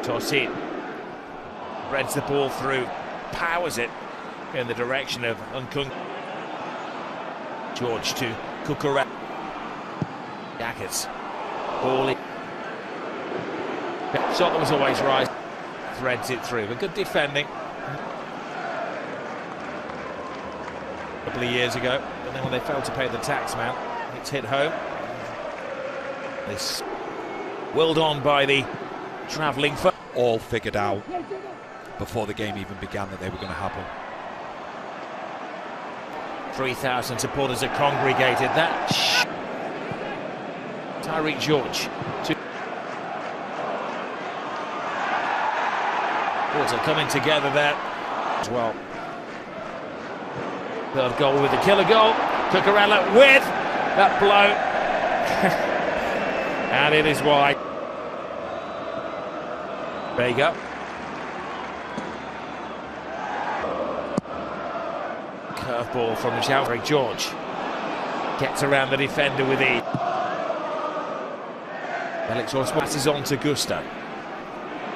Toss in. Threads the ball through. Powers it in the direction of Nkung. George to Cucurella. Jackets. Ball in. Shot that was always right. Threads it through. But good defending. A couple of years ago. And then when they failed to pay the tax man, it's hit home. This willed on by the travelling foot. All figured out before the game even began that they were going to happen. 3,000 supporters are congregated. That Tyreek George. Also coming together there as well. Third goal with the killer goal. Cucurella with that blow. And it is wide. Vega. Curveball from the Tyreek George. Gets around the defender with ease. Felix passes on to Gusto.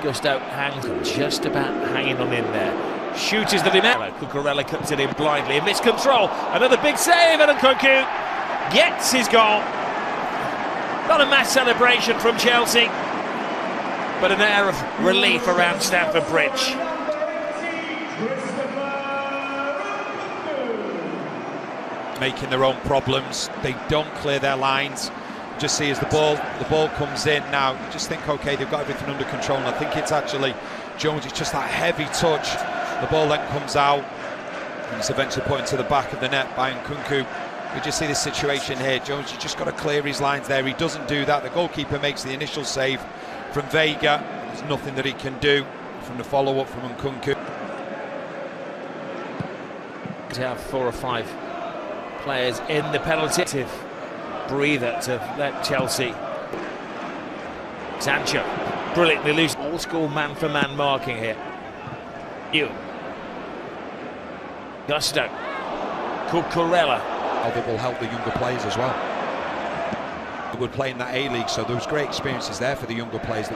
Gusto hangs, just about hanging on in there. Shoots the defender. Cucurella cuts it in blindly. A missed control. Another big save, and Nkunku gets his goal. Not a mass celebration from Chelsea, but an air of relief around Stamford Bridge. Making their own problems. They don't clear their lines. Just see as the ball comes in now, you just think, okay, they've got everything under control. And I think it's actually Jones. It's just that heavy touch. The ball then comes out, and it's eventually put into the back of the net by Nkunku. We just see this situation here. Jones, you just got to clear his lines there. He doesn't do that. The goalkeeper makes the initial save from Vega. There's nothing that he can do from the follow-up from Nkunku. To have 4 or 5 players in the penalty breather to let Chelsea. Sancho brilliantly loose. Old school man-for-man marking here. Gusto. Cucurella. That will help the younger players as well. They would play in that A-League, so there was great experiences there for the younger players. A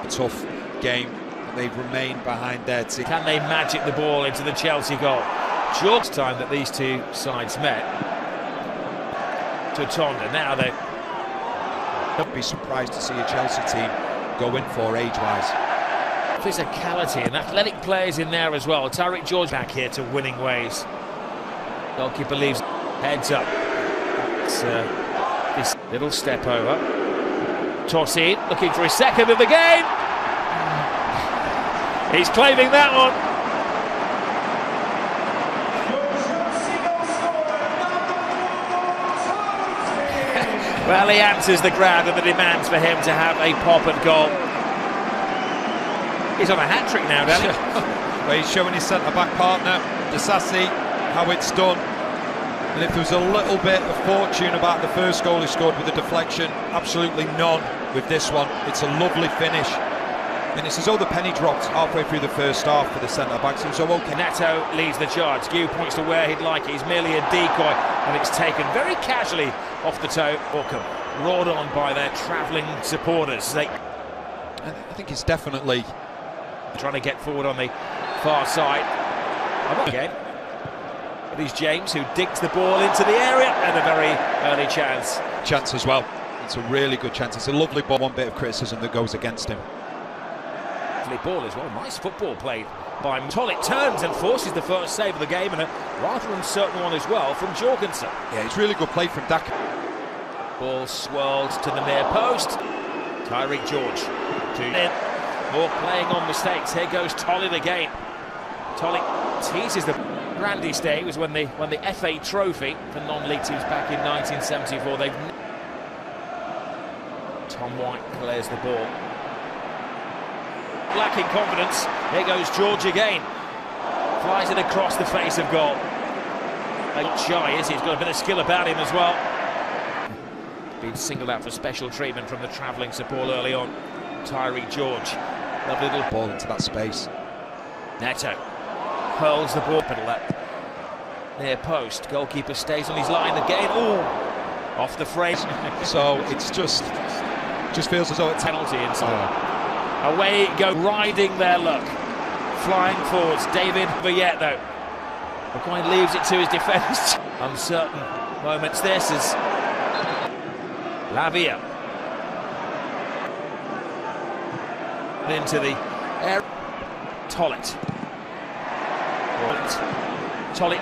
tough game. They've remained behind their team. Can they magic the ball into the Chelsea goal? Short time that these two sides met. To Tonda. Now they don't be surprised to see a Chelsea team go in for age-wise. Physicality and athletic players in there as well. Tyreek George back here to winning ways. Goalkeeper leaves heads up. It's this little step over. Toss in, looking for his second of the game. He's claiming that one. Well, he answers the crowd and the demands for him to have a pop at goal. He's on a hat-trick now, Danny. Well, he's showing his centre-back partner, Disasi, how it's done. And if there was a little bit of fortune about the first goal he scored with a deflection, absolutely none with this one. It's a lovely finish. And it's as though the penny dropped halfway through the first half for the centre-backs. So okay. Neto leads the charge. Gu points to where he'd like it. He's merely a decoy, and it's taken very casually off the toe. Orcom roared on by their travelling supporters. I think it's definitely trying to get forward on the far side. Again, it is James who digs the ball into the area, and a very early chance. Chance as well. It's a really good chance. It's a lovely ball. One bit of criticism that goes against him. Ball as well. Nice football played by Tolik. Turns and forces the first save of the game, and a rather uncertain one as well from Jorgensen. Yeah, it's really good play from Dak. Ball swirled to the near post. Tyreek George. More playing on mistakes. Here goes Tolik again. Tolik teases the grandest day. It was when the FA Trophy for non-league teams back in 1974. Tom White clears the ball. Lacking confidence. Here goes George again. Flies it across the face of goal. Not shy, is he? He's got a bit of skill about him as well. Been singled out for special treatment from the travelling support early on. Tyreek George. Lovely little ball into that space. Neto hurls the ball. Near post. Goalkeeper stays on his line again. Ooh, off the frame. So it's just Just feels as though it's penalty inside. Away go, riding their luck. Flying forwards, David Villet though. McQueen leaves it to his defence. Uncertain moments this is Lavia. Into the air. Tollett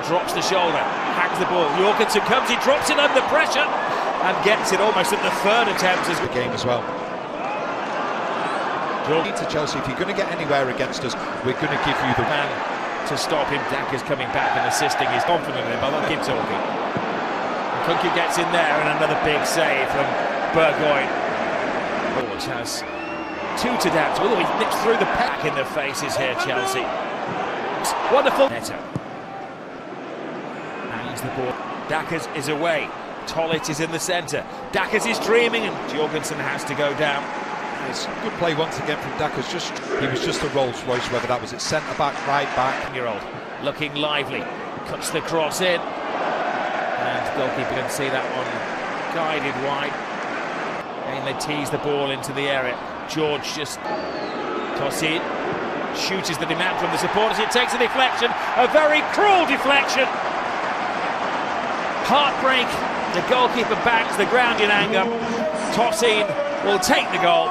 drops the shoulder, hangs the ball. Jorgensen comes, he drops it under pressure and gets it almost at the third attempt. As the game as well. To Chelsea, if you're going to get anywhere against us, we're going to give you the man to stop him. Daka's coming back and assisting. He's confident in him, but I'll keep talking. Kunku gets in there and another big save from Burgoyne. Which has two to dance. Oh, he nips through the pack in the faces here, Chelsea. Wonderful. Neto hangs the ball. Daka's is away. Tollett is in the centre. Daka's is dreaming and Jorgensen has to go down. It's a good play once again from Daka's. He was just a Rolls Royce, whether that was at centre back, right back. Year-old looking lively, cuts the cross in, and the goalkeeper can see that one guided wide. And they tease the ball into the area. George just tosses in, shoots the demand from the supporters. It takes a deflection, a very cruel deflection. Heartbreak. The goalkeeper bangs the ground in anger. Tosin will take the goal,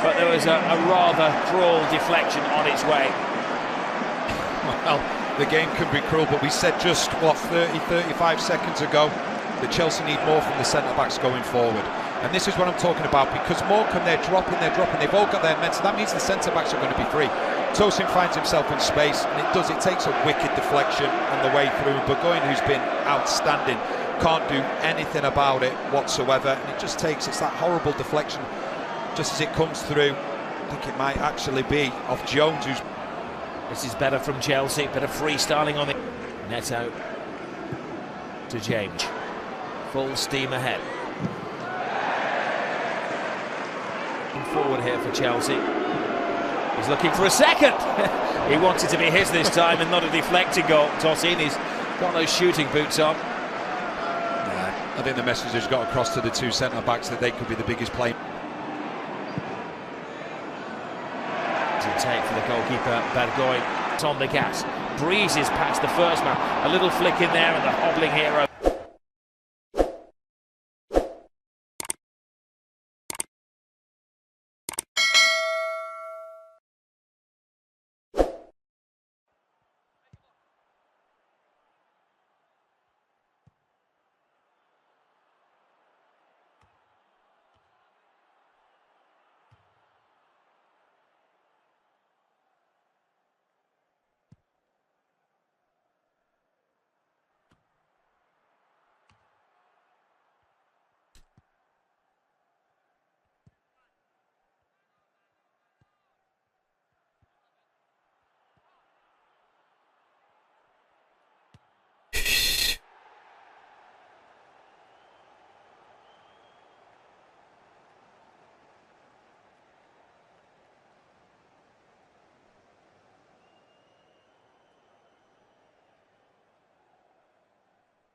but there was a rather cruel deflection on its way. Well, the game can be cruel, but we said just, 35 seconds ago that Chelsea need more from the centre-backs going forward. And this is what I'm talking about, because Morecambe, they're dropping, they've all got their men, so that means the centre-backs are going to be free. Tosin finds himself in space, and it takes a wicked deflection on the way through. Burgoyne, who's been outstanding, can't do anything about it whatsoever, and it's that horrible deflection just as it comes through. I think it might actually be off Jones, who's... This is better from Chelsea, bit of freestyling on it. Neto to James, full steam ahead. Forward here for Chelsea. He's looking for a second. He wanted to be his this time and not a deflected goal. Tosin, he's got those shooting boots on. I think the message has got across to the two centre-backs that they could be the biggest play. To take for the goalkeeper, Burgoyne. It's on the gas. Breezes past the first man. A little flick in there and the hobbling hero.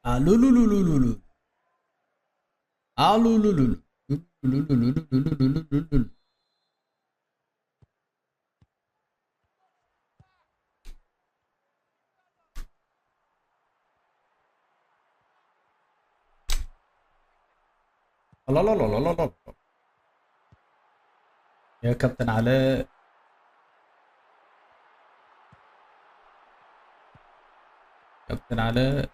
Alululululu. Alulululu. الله الله الله الله الله يا كابتن علاء. كابتن علاء